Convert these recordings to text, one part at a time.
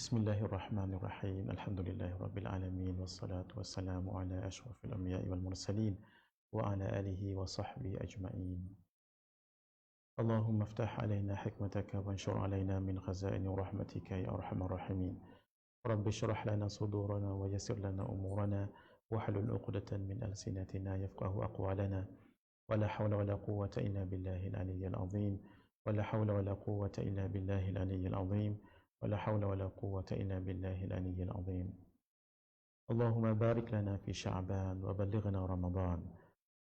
Bismillahirrahmanirrahim. Alhamdulillahirrabbilalamin. Wassalatu wassalamu ala ashrafil anbiya'i wal mursalin wa ala alihi wa sahbihi ajma'in. Allahumma aftah alaina hikmataka wanshur alaina min khazaini rahmatika ya arhamar rahimin. Rabbi shrah lana sudurana wa yassir lana umurana wahlul 'uqdatan min alsinatina yafqahu aqwalana. Wala hawla wala quwwata illa billahil aliyyil azim. Wala hawla wala quwwata illa billahil aliyyil azim. ولا حول ولا قوة إلا بالله العلي العظيم. اللهم بارك لنا في شعبان وبلغنا رمضان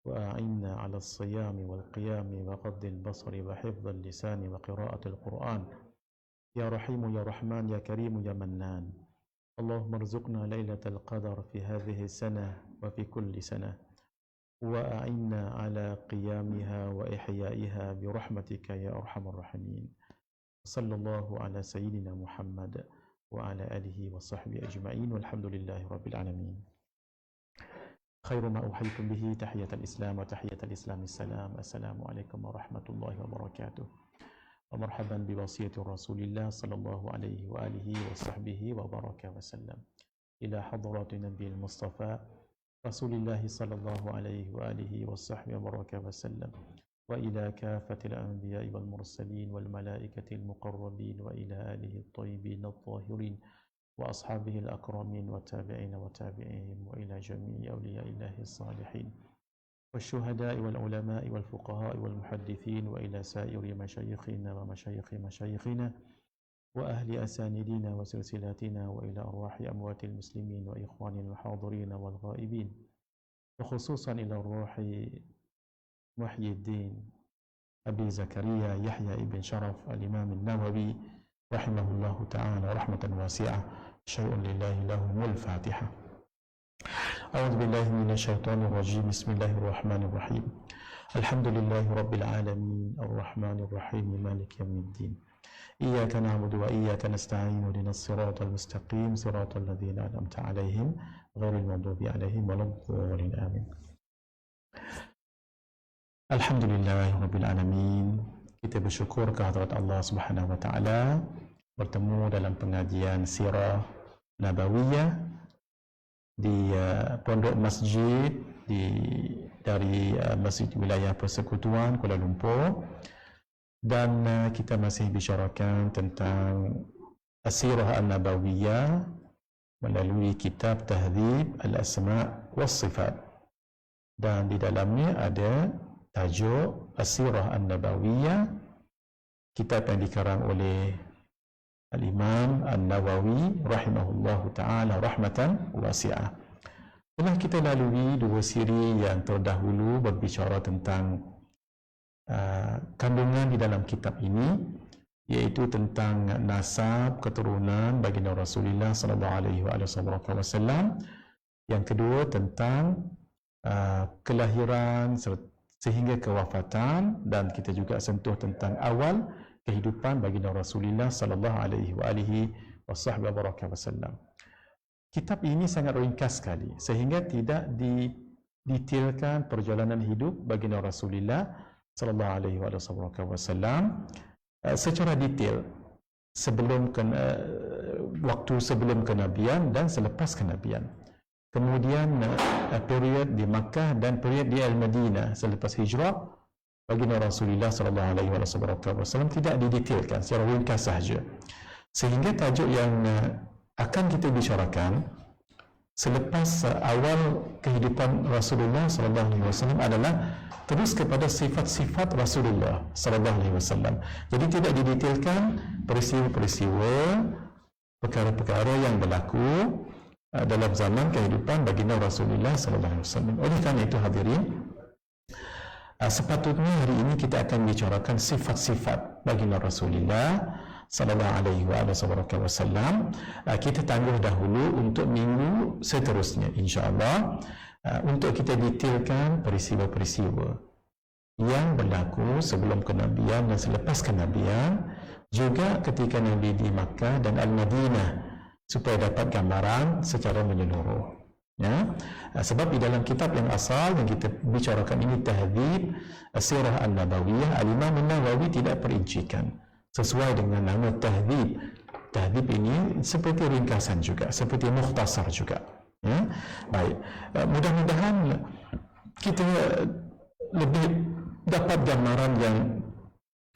وأعنا على الصيام والقيام وغض البصر وحفظ اللسان وقراءة القرآن يا رحيم يا رحمن يا كريم يا منان. اللهم ارزقنا ليلة القدر في هذه السنة وفي كل سنة وأعنا على قيامها وإحيائها برحمتك يا أرحم الراحمين. Sallallahu ala sayyidina Muhammad wa ala alihi wa sahbihi ajma'in walhamdulillahi rabbil alamin. Khairu ma uhaytum bihi tahiyatul islam wa tahiyatul islam assalam. Assalamualaikum warahmatullahi wabarakatuh. Wa marhaban bi wasiyatir rasulillah sallallahu alaihi wa alihi wa sahbihi wa baraka wa sallam. Ila hadratin nabiyil mustafa rasulillahi sallallahu alaihi wa alihi wa sahbihi wa baraka wa sallam. وإلى كافة الأنبياء والمرسلين والملائكة المقربين وإلى آله الطيبين الطاهرين وأصحابه الأكرمين والتابعين وتابعيهم وإلى جميع أولياء الله الصالحين والشهداء والعلماء والفقهاء والمحدثين وإلى سائر مشايخنا ومشايخ مشايخنا وأهل أساندنا وسلسلاتنا وإلى أرواح أموات المسلمين وإخواننا الحاضرين والغائبين وخصوصا إلى الروح محي الدين أبي زكريا يحيى ابن شرف الإمام النووي رحمه الله تعالى رحمة واسعة. شيء لله لهم الفاتحة. أعوذ بالله من الشيطان الرجيم. بسم الله الرحمن الرحيم. الحمد لله رب العالمين الرحمن الرحيم مالك يوم الدين. إياك نعبد وإياك نستعين اهدنا الصراط المستقيم صراط الذين أنعمت عليهم غير المغضوب عليهم ولا الضالين آمين. Alhamdulillahirrabbilalamin. Kita bersyukur kehadrat Allah Subhanahu wa taala bertemu dalam pengajian sirah nabawiyah di pondok masjid dari Masjid Wilayah Persekutuan Kuala Lumpur, dan kita masih bicarakan tentang as-sirah an-nabawiyah melalui kitab Tahdhib al-Asma' was-Sifat, dan di dalamnya ada tajuk As-Sirah An-Nabawiyah, kitab yang dikarang oleh Al-Imam An-Nawawi rahimahullahu ta'ala rahmatan wasi'ah. Telah kita lalui dua siri yang terdahulu berbicara tentang kandungan di dalam kitab ini, iaitu tentang nasab keturunan baginda Rasulullah sallallahu alaihi wasallam. Yang kedua tentang kelahiran sehingga kewafatan, dan kita juga sentuh tentang awal kehidupan baginda Rasulullah sallallahu alaihi wasallam. Kitab ini sangat ringkas sekali sehingga tidak didetailkan perjalanan hidup baginda Rasulullah sallallahu alaihi wasallam secara detail sebelum waktu sebelum kenabian dan selepas kenabian. Kemudian period di Makkah dan period di Al-Madinah selepas hijrah baginda Rasulullah sallallahu alaihi wasallam tidak didetailkan, secara ringkas sahaja. Sehingga tajuk yang akan kita bicarakan selepas awal kehidupan Rasulullah sallallahu alaihi wasallam adalah terus kepada sifat-sifat Rasulullah sallallahu alaihi wasallam. Jadi tidak didetailkan peristiwa-peristiwa, perkara-perkara yang berlaku dalam zaman kehidupan baginda Rasulullah sallallahu alaihi wasallam. Oleh kerana itu hadirin, sepatutnya hari ini kita akan bicarakan sifat-sifat baginda Rasulullah sallallahu alaihi wasallam. Kita tangguh dahulu untuk minggu seterusnya insya-Allah untuk kita detailkan peristiwa-peristiwa yang berlaku sebelum kenabian dan selepas kenabian, juga ketika Nabi di Makkah dan Al-Madinah, supaya dapat gambaran secara menyeluruh. Ya? Sebab di dalam kitab yang asal yang kita bicarakan ini, Tahdhib As-Sirah An-Nabawiyah, Al-Imam An-Nawawi tidak perincikan sesuai dengan nama Tahdhib hidup ini seperti ringkasan juga, seperti mukhtasar juga. Ya? Baik, mudah-mudahan kita lebih dapat gambaran yang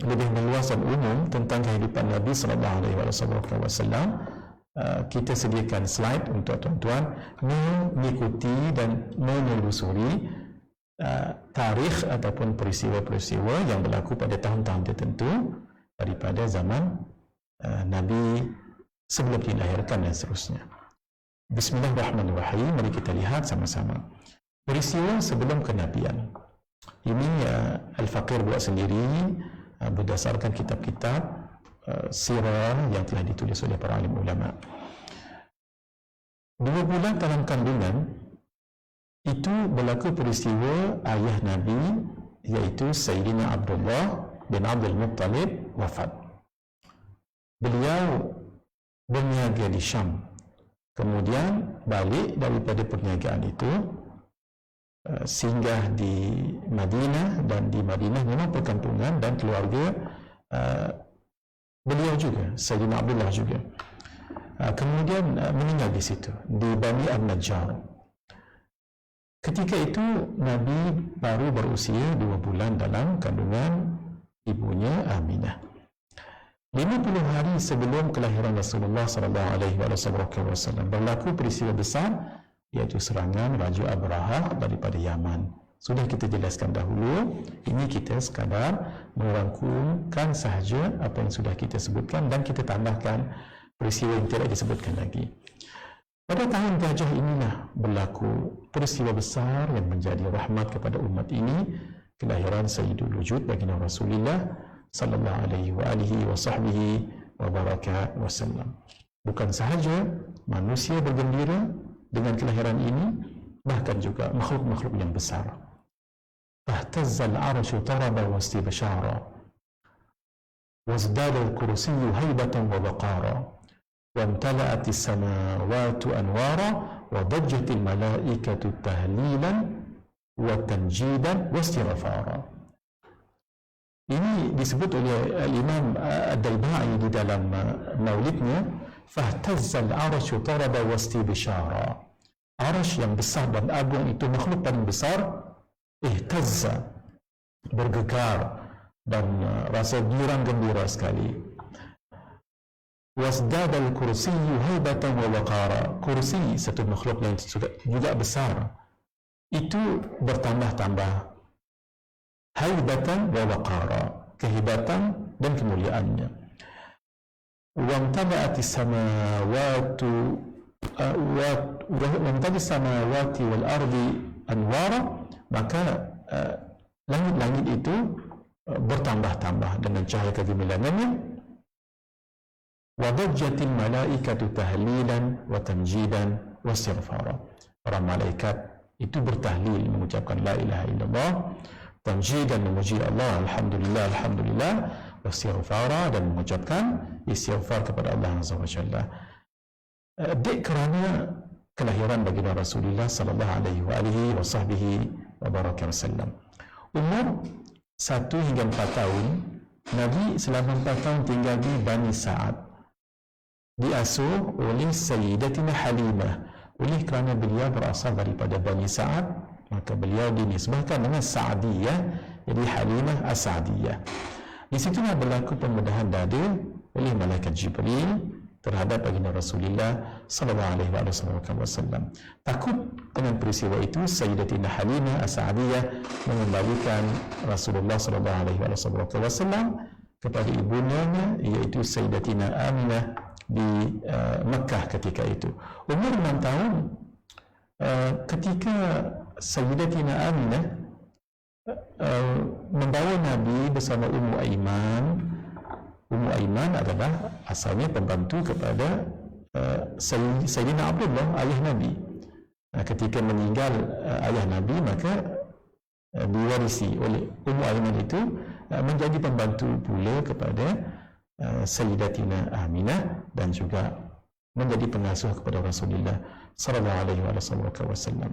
lebih meluas dan umum tentang kehidupan Nabi SAW. Kita sediakan slide untuk tuan-tuan mengikuti dan menelusuri tarikh ataupun peristiwa-peristiwa yang berlaku pada tahun-tahun tertentu daripada zaman Nabi sebelum dilahirkan dan seterusnya. Bismillahirrahmanirrahim. Mari kita lihat sama-sama peristiwa sebelum kenabian. Ini Al-Faqir buat sendiri berdasarkan kitab-kitab sirah yang telah ditulis oleh para alim ulama. 2 bulan dalam kandungan itu berlaku peristiwa ayah Nabi, iaitu Sayyidina Abdullah bin Abdul Muttalib wafat. Beliau berniaga di Syam, kemudian balik daripada perniagaan itu, singgah di Madinah, dan di Madinah memang perkampungan dan keluarga beliau juga, Sayyidina Abdullah juga. Kemudian meninggal di situ, di Bani An-Najjar. Ketika itu Nabi baru berusia 2 bulan dalam kandungan ibunya Aminah. 50 hari sebelum kelahiran Rasulullah SAW berlaku peristiwa besar, iaitu serangan Raja Abrahah daripada Yaman. Sudah kita jelaskan dahulu, ini kita sekadar merangkumkan sahaja apa yang sudah kita sebutkan dan kita tambahkan peristiwa yang tidak disebutkan lagi. Pada tahun gajah inilah berlaku peristiwa besar yang menjadi rahmat kepada umat ini, kelahiran Sayyidul Wujud baginda Rasulullah sallallahu alaihi wa baraka wasallam. Bukan sahaja manusia bergembira dengan kelahiran ini, bahkan juga makhluk-makhluk yang besar. Fahtazzal arsyu taraba wastibshara wazdada al-kursiyyu haibatan wa waqara وامتلأت السماوات أنوارا وضجت الملائكة تهليلا وتمجيدا واستغفارا. Ini disebut oleh Imam Ad-Daibai di dalam maulidnya, fahtazzal arsyu taraba wastibshara. Arsy yang besar dan agung itu, makhluk paling besar, ihtazza, bergegar dan rasa girang gembira sekali. Wasdada al-kursiyyu haibatan wa waqara. Kursi, satu makhluk yang juga besar, itu bertambah-tambah. Haibatan wa waqara, kehebatan dan kemuliaannya. Wamtada'at as-samawati as-samawati wal ardi anwara, maka langit-langit itu bertambah-tambah dengan cahaya kegemilangannya. Wadajjatil malaikatu tahlilan wa tamjidan wa istighfara. Para malaikat itu bertahlil, mengucapkan la ilaha illallah, tamjidan, memuji Allah, alhamdulillah, alhamdulillah, wa istighfara, dan mengucapkan istighfar kepada Allah Azza wa Jalla. Kerana kelahiran baginda Rasulullah sallallahu alaihi wa baraka wasallam. Umur 1 hingga 4 tahun, Nabi selama 4 tahun tinggal di Bani Sa'ad. Diasuh oleh Sayyidatina Halimah. Oleh kerana beliau berasal daripada Bani Sa'ad, maka beliau dinisbahkan dengan Sa'diyah, jadi Halimah As-Sa'diyah. Di situlah berlaku pembedahan dada oleh Malaikat Jibril terhadap baginda Rasulullah sallallahu alaihi wasallam. Takut dengan peristiwa itu, Sayyidatina Halimah As-Sa'diyah mengembalikan Rasulullah sallallahu alaihi wasallam kepada ibunya, iaitu Sayyidatina Aminah di Mekah ketika itu. Umur 6 tahun ketika Sayyidatina Aminah membawa Nabi bersama Ummu Aiman. Ummu Aiman adalah asalnya pembantu kepada Sayyidina Abdullah, ayah Nabi. Ketika meninggal ayah Nabi, maka diwarisi oleh Ummu Aiman itu, menjadi pembantu pula kepada Sayyidatina Aminah, dan juga menjadi pengasuh kepada Rasulullah sallallahu alaihi wasallam.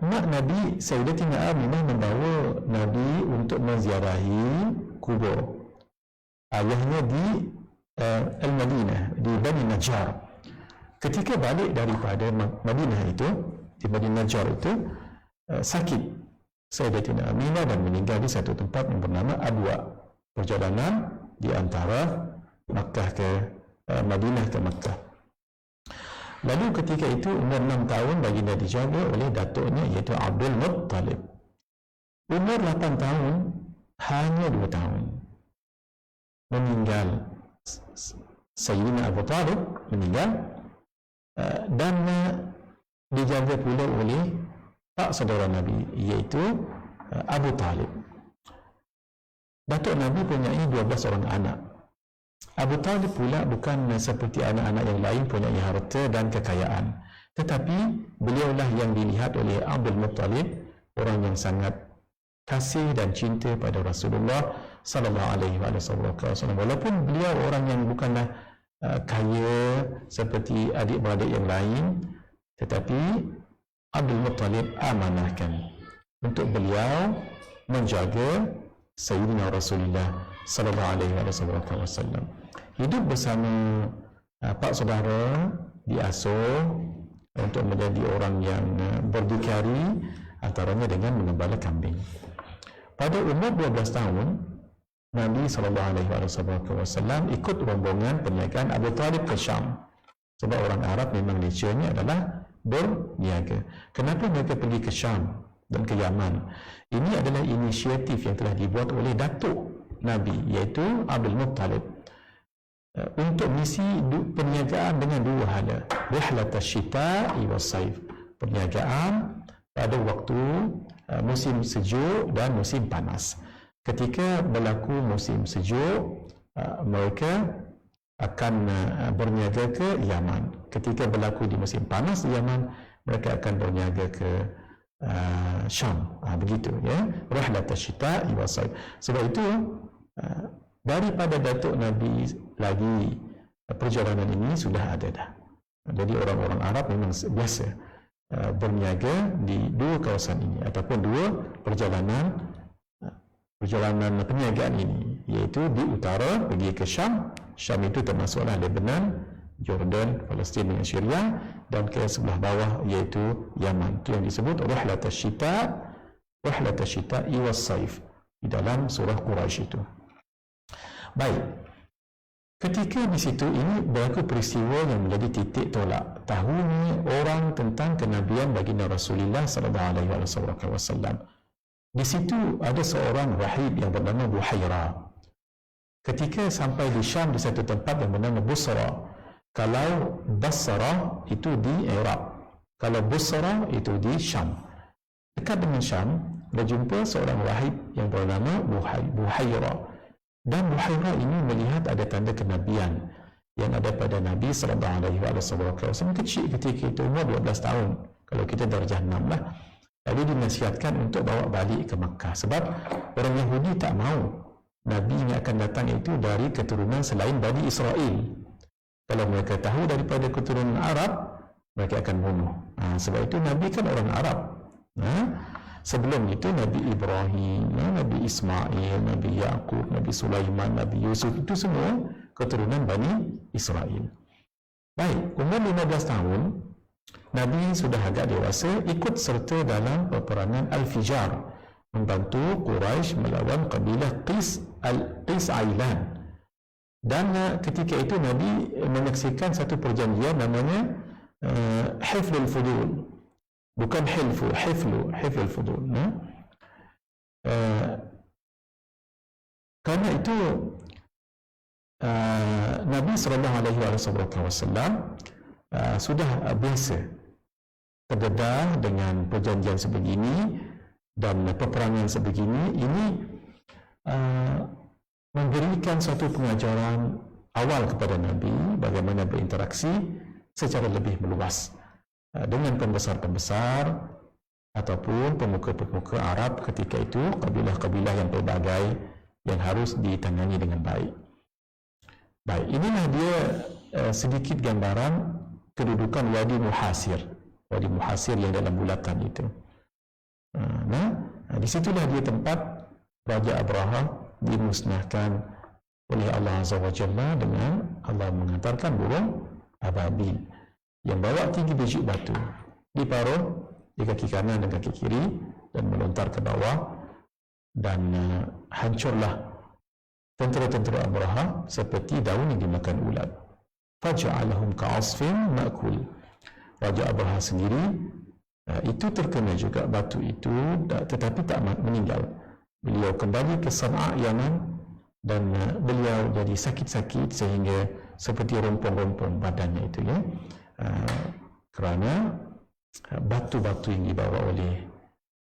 Mak Nabi, Sayyidatina Aminah, membawa Nabi untuk menziarahi kubur ayahnya di Al-Madinah di Bani Najjar. Ketika balik daripada Madinah itu, di Bani Najjar itu, sakit Sayyidatina Aminah dan meninggal di satu tempat yang bernama Adwa. Perjalanan di antara Makkah ke Madinah ke Makkah. Lalu ketika itu umur 6 tahun baginda dijaga oleh datuknya iaitu Abdul Muttalib. Umur 8 tahun, hanya 2 tahun, meninggal Sayyidina Abu Talib, meninggal, dan dijaga pula oleh pak saudara Nabi iaitu Abu Talib. Datuk Nabi punyai 12 orang anak. Abu Talib pula bukan seperti anak-anak yang lain punyai harta dan kekayaan, tetapi beliaulah yang dilihat oleh Abdul Muttalib, orang yang sangat kasih dan cinta pada Rasulullah sallallahu alaihi wasallam. Walaupun beliau orang yang bukanlah kaya seperti adik-beradik yang lain, tetapi Abdul Muttalib amanahkan untuk beliau menjaga Sayyidina Rasulullah sallallahu alaihi wasallam. Hidup bersama pak saudara, diasuh untuk menjadi orang yang berdikari, antaranya dengan mengembala kambing. Pada umur 12 tahun, Nabi SAW ikut rombongan perniagaan Abu Talib ke Syam. Sebab orang Arab memang nature-nya adalah berniaga. Kenapa mereka pergi ke Syam dan ke Yaman? Ini adalah inisiatif yang telah dibuat oleh datuk Nabi, iaitu Abdul Muttalib, untuk misi perniagaan dengan dua hala, rihlat asyita'i was-saif, perniagaan pada waktu musim sejuk dan musim panas. Ketika berlaku musim sejuk, mereka akan berniaga ke Yaman. Ketika berlaku di musim panas di Yaman, mereka akan berniaga ke Syam. Begitu ya, rihlat asyita'i was-saif. Sebab itu daripada datuk Nabi lagi perjalanan ini sudah ada dah. Jadi orang-orang Arab memang biasa berniaga di dua kawasan ini ataupun dua perjalanan perniagaan ini, iaitu di utara pergi ke Syam. Syam itu termasuklah Lebanon, Jordan, Palestin dengan Syria, dan ke sebelah bawah iaitu Yaman. Itu yang disebut rihlat asyita'i was-saif di dalam surah Quraisy itu. Baik, ketika di situ ini berlaku peristiwa yang menjadi titik tolak. Tahu ni orang tentang kenabian baginda Rasulullah sallallahu alaihi wasallam. Di situ ada seorang rahib yang bernama Buhairah. Ketika sampai di Syam di satu tempat yang bernama Busra. Kalau Basra itu di Iraq, kalau Busra itu di Syam. Dekat dengan Syam, berjumpa seorang rahib yang bernama Buhairah. Dan Buhairah ini melihat ada tanda kenabian yang ada pada Nabi SAW. Kecil ketika itu, umur 12 tahun. Kalau kita darjah 6 lah. Lalu dinasihatkan untuk bawa balik ke Makkah. Sebab orang Yahudi tak mahu Nabi yang akan datang itu dari keturunan selain Bani Israel. Kalau mereka tahu daripada keturunan Arab, mereka akan bunuh. Sebab itu Nabi kan orang Arab. Sebelum itu Nabi Ibrahim, Nabi Ismail, Nabi Yaqub, Nabi Sulaiman, Nabi Yusuf, itu semua keturunan Bani Israel. Baik, umur 15 tahun, Nabi sudah agak dewasa, ikut serta dalam peperangan Al-Fijar, membantu Quraisy melawan kabilah Qis Ailan. Dan ketika itu Nabi menyaksikan satu perjanjian namanya Hiflul Fudul. Bukan Hiflul Fudul. Kerana itu Nabi SAW sudah biasa terdedah dengan perjanjian sebegini dan peperangan sebegini. Ini memberikan satu pengajaran awal kepada Nabi bagaimana berinteraksi secara lebih meluas dengan pembesar-pembesar ataupun pemuka-pemuka Arab ketika itu, kabilah-kabilah yang pelbagai yang harus ditangani dengan baik. Baik, inilah dia sedikit gambaran kedudukan Wadi Muhasir yang dalam bulatan itu. Disitulah dia tempat Raja Abraha dimusnahkan oleh Allah Azza wa Jalla dengan Allah menghantarkan burung ababil yang bawa 3 biji batu diparuh di kaki kanan dan kaki kiri dan melontar ke bawah, dan hancurlah tentera-tentera Abraha seperti daun yang dimakan ulat. Faja'alahum ka'asfin ma'kul. Raja Abraha sendiri itu terkena juga batu itu, tetapi tak meninggal. Beliau kembali ke San'a, Yaman, dan beliau jadi sakit-sakit sehingga seperti rompong-rompong badannya itu, ya, kerana batu-batu yang dibawa oleh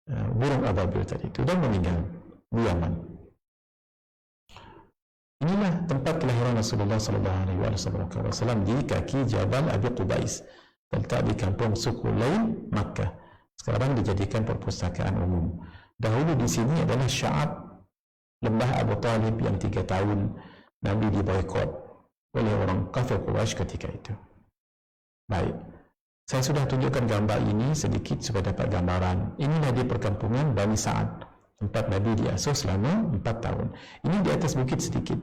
burung ababil tadi itu, dan meninggal di Yaman. Inilah tempat kelahiran Rasulullah SAW di kaki Jabal Abi Qubais, terletak di kampung Suku Lain, Makkah. Sekarang dijadikan perpustakaan umum. Dahulu di sini adalah Sya'ab, lembah Abu Talib yang 3 tahun Nabi diboikot oleh orang kafir Quraisy ketika itu. Baik, saya sudah tunjukkan gambar ini sedikit supaya dapat gambaran. Inilah di perkampungan Bani Sa'ad, tempat Nabi diasuh selama 4 tahun. Ini di atas bukit sedikit.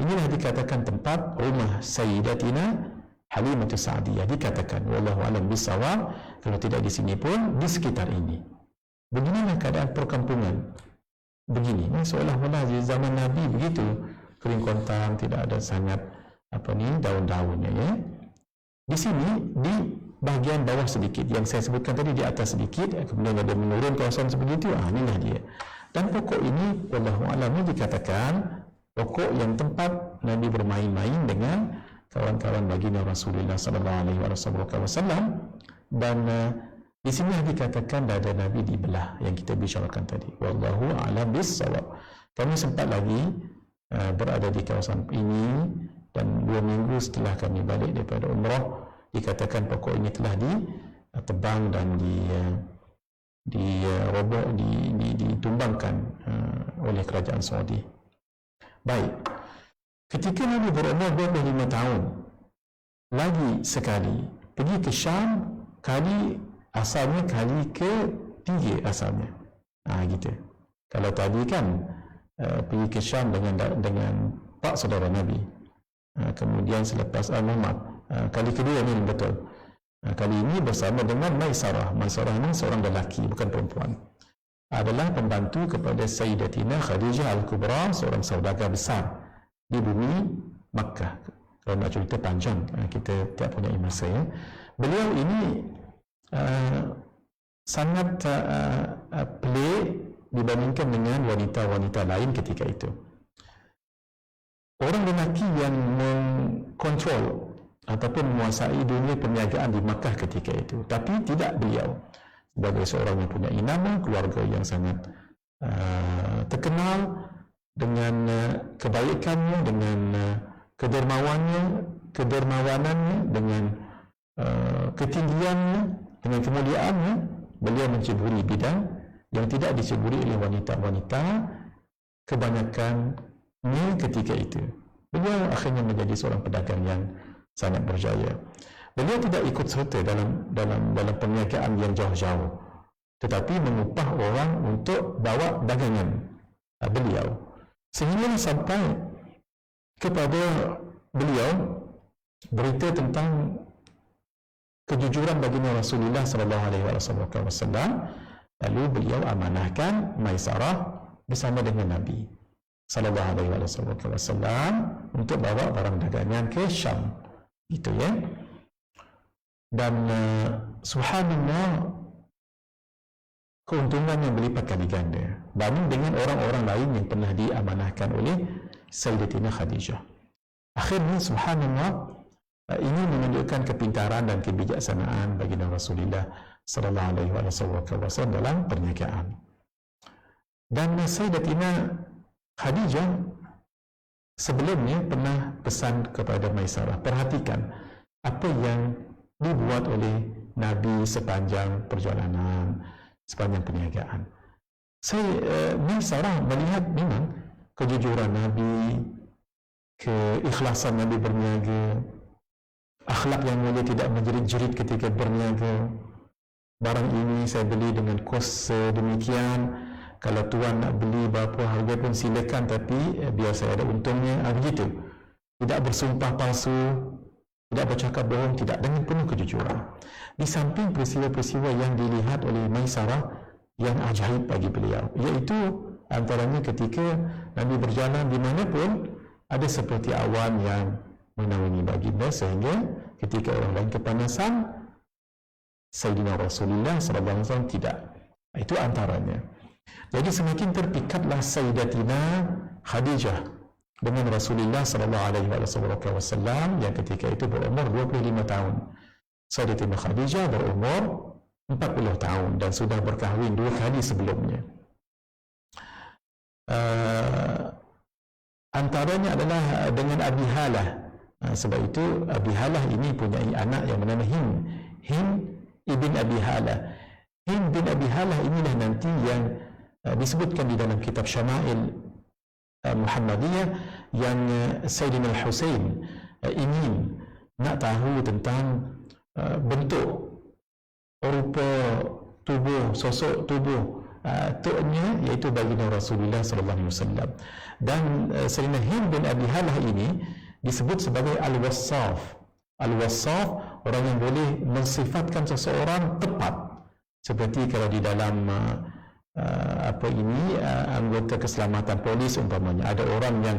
Inilah dikatakan tempat rumah Sayyidatina Halimatus Sa'diyah. Dikatakan, wallahu a'lam bissawab, kalau tidak di sini pun di sekitar ini. Beginilah keadaan perkampungan. Begini, seolah-olah di zaman Nabi begitu, kering kontang, tidak ada sangat daun-daunnya, ya. Di sini di bahagian bawah sedikit yang saya sebutkan tadi, di atas sedikit, kemudian ada menurun kawasan seperti itu. Inilah dia. Dan pokok ini wallahu a'lam dikatakan pokok yang tempat Nabi bermain-main dengan kawan-kawan baginda Rasulullah SAW, dan di sini dikatakan dada Nabi dibelah yang kita bicarakan tadi. Wallahu a'lam bissawab. Kami sempat lagi berada di kawasan ini, dan 2 minggu setelah kami balik daripada umrah, dikatakan pokok ini telah ditebang dan ditumbangkan oleh kerajaan Saudi. Baik, ketika Nabi berumur 25 tahun, lagi sekali pergi ke Syam, kali asalnya kali ke-3 asalnya. Gitu. Kalau tadi kan pergi ke Syam dengan 4 saudara Nabi, kemudian selepas Muhammad, kali kedua ini betul. Kali ini bersama dengan Maisarah. Maisarah ini seorang lelaki, bukan perempuan. Adalah pembantu kepada Sayyidatina Khadijah Al-Kubra, seorang saudagar besar di bumi Makkah. Kalau nak cerita panjang, kita tidak punya masa, ya. Beliau ini sangat pelik dibandingkan dengan wanita-wanita lain ketika itu. Orang lelaki yang mengkontrol ataupun menguasai dunia perniagaan di Makkah ketika itu, tapi tidak beliau. Sebagai seorang yang punya nama, keluarga yang sangat terkenal dengan kebaikannya, dengan kedermawanannya, dengan ketinggiannya, dengan kemuliaannya, beliau menceburi bidang yang tidak diceburi oleh wanita-wanita kebanyakannya ketika itu. Beliau akhirnya menjadi seorang pedagang yang sangat berjaya. Beliau tidak ikut serta dalam perniagaan yang jauh-jauh, tetapi mengupah orang untuk bawa dagangan beliau, sehingga sampai kepada beliau berita tentang kejujuran baginda Rasulullah SAW. Lalu beliau amanahkan Maisarah bersama dengan Nabi SAW untuk bawa barang dagangan ke Syam, gitu, ya. Dan subhanallah, keuntungan yang berlipat kali ganda banding dengan orang-orang lain yang pernah diamanahkan oleh Sayyidatina Khadijah. Akhirnya subhanallah, ini menunjukkan kepintaran dan kebijaksanaan baginda Rasulullah SAW dalam perniagaan. Dan Sayyidatina Khadijah sebelumnya pernah pesan kepada Maisarah, perhatikan apa yang dibuat oleh Nabi sepanjang perjalanan, sepanjang perniagaan. Maisarah melihat memang kejujuran Nabi, keikhlasan Nabi berniaga, akhlak yang mulia, tidak menjerit-jerit ketika berniaga. Barang ini saya beli dengan kos sedemikian, Kalau tuan nak beli berapa harga pun silakan, tapi biar saya ada untungnya. Begitu. Tidak bersumpah palsu, tidak bercakap bohong, tidak, dengan penuh kejujuran. Di samping peristiwa-peristiwa yang dilihat oleh Maisarah yang ajaib bagi beliau, iaitu antaranya ketika Nabi berjalan di mana pun ada seperti awan yang menaungi baginda, sehingga ketika orang lain kepanasan, Sayyidina Rasulullah SAW tidak. Itu antaranya. Jadi semakin terpikatlah Sayyidatina Khadijah dengan Rasulullah SAW yang ketika itu berumur 25 tahun. Sayyidatina Khadijah berumur 40 tahun dan sudah berkahwin 2 kali sebelumnya. Antaranya adalah dengan Abi Halah. Sebab itu Abi Halah ini punya anak yang bernama Hind ibn Abi Halah. Hind bin Abi Halah inilah nanti yang disebutkan di dalam kitab Syama'il Muhammadiyah, yang Sayyidina Al-Husain ingin nak tahu tentang bentuk, rupa tubuh, sosok tubuh tuknya, iaitu baginda Rasulullah SAW. Dan Sayyidina Hind bin Abi Halah ini disebut sebagai Al-Wassaf. Al-Wassaf, orang yang boleh mensifatkan seseorang tepat. Seperti kalau di dalam anggota keselamatan polis umpamanya, ada orang yang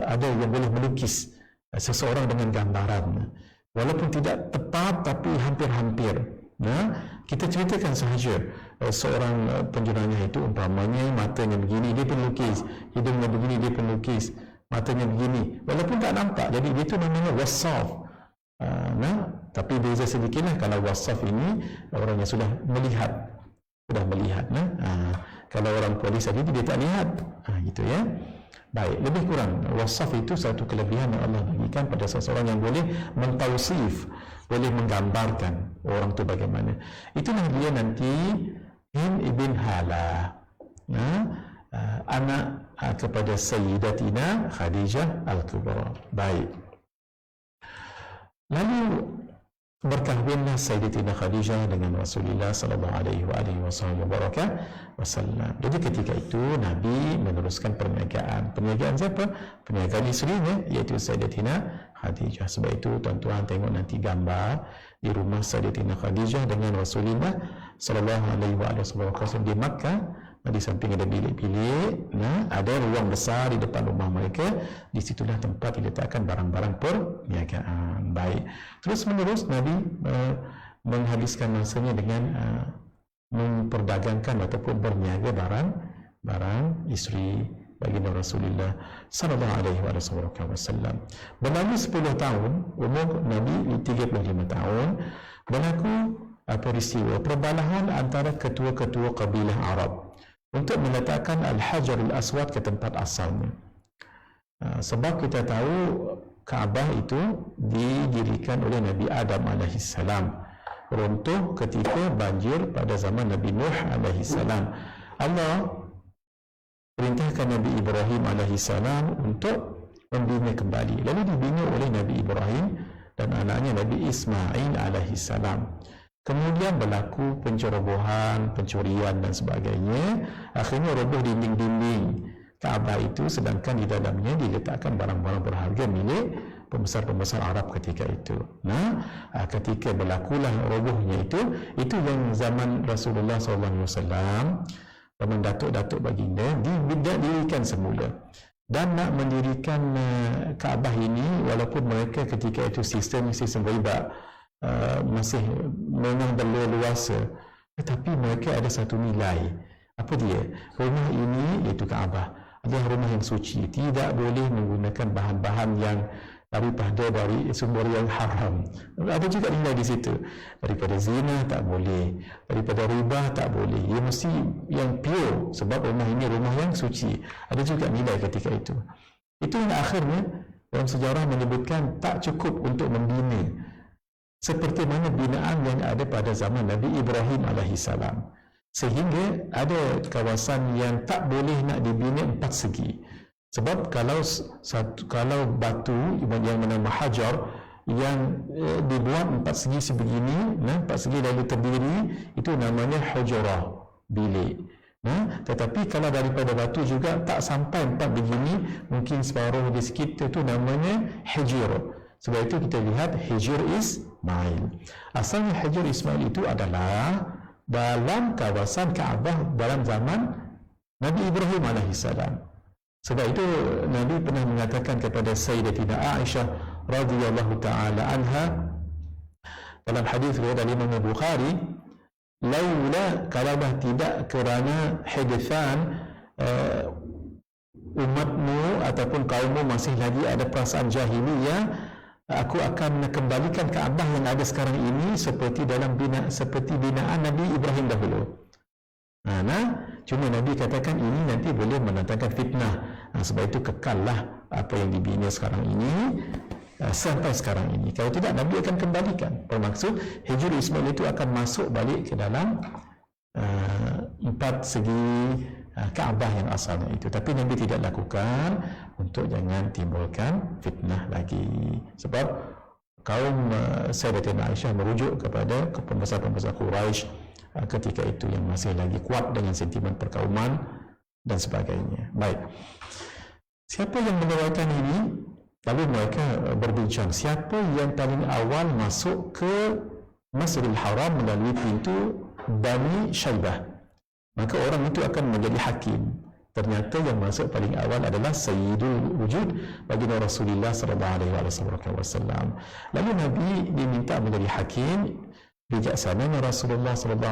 ada yang boleh melukis seseorang dengan gambaran, walaupun tidak tepat tapi hampir-hampir. Kita ceritakan sahaja seorang penjenayah itu umpamanya matanya begini, dia pun lukis, hidungnya begini, dia pun lukis, matanya begini, walaupun tak nampak. Jadi itu namanya wassaf. Tapi beza sedikitlah kalau wassaf ini orang yang sudah melihat. Kalau orang polis tadi dia tak lihat, gitu ya. Baik, lebih kurang wassaf itu satu kelebihan yang Allah berikan pada seseorang yang boleh mentausif, boleh menggambarkan orang itu bagaimana. Itulah dia nanti Hind ibn Halah, anak kepada Sayyidatina Khadijah Al-Kubra. Baik, lalu berkahwinlah Sayyidatina Khadijah dengan Rasulullah SAW. Jadi ketika itu Nabi meneruskan perniagaan. Perniagaan siapa? Perniagaan isterinya, iaitu Sayyidatina Khadijah. Sebab itu tuan-tuan tengok nanti gambar di rumah Sayyidatina Khadijah dengan Rasulullah SAW di Makkah. Di samping ada bilik-bilik, ada ruang besar di depan rumah mereka. Di situlah tempat diletakkan barang-barang perniagaan. Baik, terus menerus Nabi menghabiskan masanya dengan memperdagangkan ataupun berniaga barang isteri baginda Rasulullah SAW. Berlalu 10 tahun, umur Nabi 35 tahun, berlaku peristiwa perbalahan antara ketua-ketua kabilah Arab untuk meletakkan Al-Hajarul Aswad ke tempat asalnya. Sebab kita tahu Kaabah itu didirikan oleh Nabi Adam AS, runtuh ketika banjir pada zaman Nabi Nuh AS. Allah perintahkan Nabi Ibrahim AS untuk membina kembali, lalu dibina oleh Nabi Ibrahim dan anaknya Nabi Ismail AS. Kemudian berlaku pencerobohan, pencurian dan sebagainya. Akhirnya roboh dinding-dinding Kaabah itu, sedangkan di dalamnya diletakkan barang-barang berharga milik pembesar-pembesar Arab ketika itu. Ketika berlakulah robohnya itu yang zaman Rasulullah SAW, datuk-datuk baginda didirikan semula. Dan nak mendirikan Kaabah ini, walaupun mereka ketika itu sistem riba masih memang berleluasa, tetapi mereka ada satu nilai. Apa dia? Rumah ini, iaitu Kaabah, adalah rumah yang suci, tidak boleh menggunakan bahan-bahan yang dari sumber yang haram. Ada juga nilai di situ. Daripada zina tak boleh, daripada riba tak boleh. Ia mesti yang pure, sebab rumah ini rumah yang suci. Ada juga nilai ketika itu. Itu yang akhirnya dalam sejarah menyebutkan tak cukup untuk membina seperti mana binaan yang ada pada zaman Nabi Ibrahim AS, sehingga ada kawasan yang tak boleh nak dibina 4 segi. Sebab kalau batu yang bernama hajar yang dibuat 4 segi sebegini, 4 segi lalu terdiri, itu namanya hujrah, bilik. Tetapi kalau daripada batu juga tak sampai 4 begini, mungkin separuh di sekitar itu namanya hijr. Sebab itu kita lihat Hijr Ismail. Asalnya Hijr Ismail itu adalah dalam kawasan Kaabah dalam zaman Nabi Ibrahim AS. Sebab itu Nabi pernah mengatakan kepada Sayyidatina Aisyah radhiyallahu ta'ala anha dalam hadis riwayat Imam Bukhari, laula, kalaulah tidak kerana hadithan umatmu ataupun kaummu masih lagi ada perasaan jahiliyah, aku akan kembalikan Kaabah yang ada sekarang ini seperti binaan Nabi Ibrahim dahulu. Cuma Nabi katakan ini nanti boleh mendatangkan fitnah. Sebab itu kekallah apa yang dibina sekarang ini sampai sekarang ini. Kalau tidak, Nabi akan kembalikan. Bermaksud Hijr Ismail itu akan masuk balik ke dalam 4 segi Kaabah yang asalnya itu. Tapi Nabi tidak lakukan untuk jangan timbulkan fitnah lagi. Sebab kaum Sayyidatina Aisyah merujuk kepada pembesar-pembesar Quraisy ketika itu yang masih lagi kuat dengan sentimen perkauman dan sebagainya. Baik, siapa yang menerangkan ini? Lalu mereka berbincang, siapa yang paling awal masuk ke Masjidil Haram melalui pintu Bani Syaibah, maka orang itu akan menjadi hakim. Ternyata yang masuk paling awal adalah Sayyidul Wujud baginda Rasulullah SAW. Lalu Nabi diminta menjadi hakim. Bijaksana Rasulullah SAW,